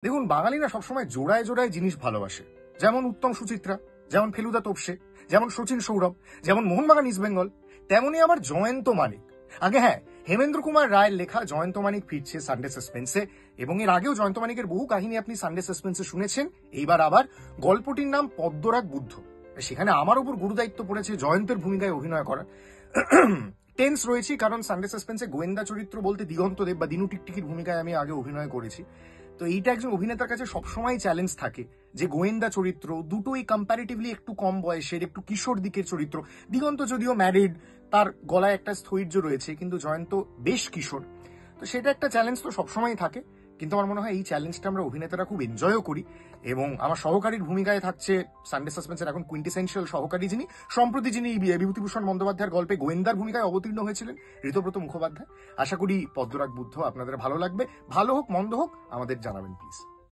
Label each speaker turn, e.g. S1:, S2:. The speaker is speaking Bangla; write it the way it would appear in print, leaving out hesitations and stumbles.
S1: দেখুন, বাঙালিরা সবসময় জোড়ায় জোড়ায় জিনিস ভালোবাসে। যেমন উত্তম সুচিত্রা, যেমন ফেলুদা তোপসে, যেমন শচীন সৌরভ, যেমন মোহনবাগান ইস্ট বেঙ্গল, তেমনি আবার জয়ন্ত মানিক। আগে হ্যাঁ, হেমেন্দ্র কুমার রায়ের লেখা জয়ন্ত মানিক ফিরছে সানডে সাসপেন্সে, এবং এর আগেও জয়ন্ত মানিকের বহু কাহিনী আপনি সানডে সাসপেন্সে শুনেছেন। এইবার আবার গল্পটির নাম পদ্মরাগ বুদ্ধ। সেখানে আমার উপর গুরুদায়িত্ব পড়েছে জয়ন্তের ভূমিকায় অভিনয় করা। টেন্স রয়েছি, কারণ সানডে সাসপেন্সে গোয়েন্দা চরিত্র বলতে দিগন্ত দেব বা দিনু টিকটিকির ভূমিকায় আমি আগে অভিনয় করেছি। তো এইটা একজন অভিনেতার কাছে সবসময় চ্যালেঞ্জ থাকে যে গোয়েন্দা চরিত্র দুটোই কম্প্যারিটিভলি একটু কম বয়সের, একটু কিশোর দিকের চরিত্র। দিগন্ত যদিও ম্যারিড, তার গলায় একটা স্থৈর্য রয়েছে, কিন্তু জয়ন্ত বেশ কিশোর। তো সেটা একটা চ্যালেঞ্জ তো সবসময় থাকে, কিন্তু আমার মনে হয় এই চ্যালেঞ্জটা আমরা অভিনেতারা খুব এনজয়ও করি। এবং আমার সহকারীর ভূমিকায় থাকছে সানডে সাসপেন্সের এখন কুইন্টিসেন্সিয়াল সহকারী, যিনি সম্প্রতি বিভূতিভূষণ বন্দ্যোপাধ্যায়ের গল্পে গোয়েন্দার ভূমিকায় অবতীর্ণ হয়েছিলেন, ঋতব্রত মুখোপাধ্যায়। আশা করি পদ্মরাগ বুদ্ধ আপনাদের ভালো লাগবে। ভালো হোক মন্দ হোক আমাদের জানাবেন প্লিজ।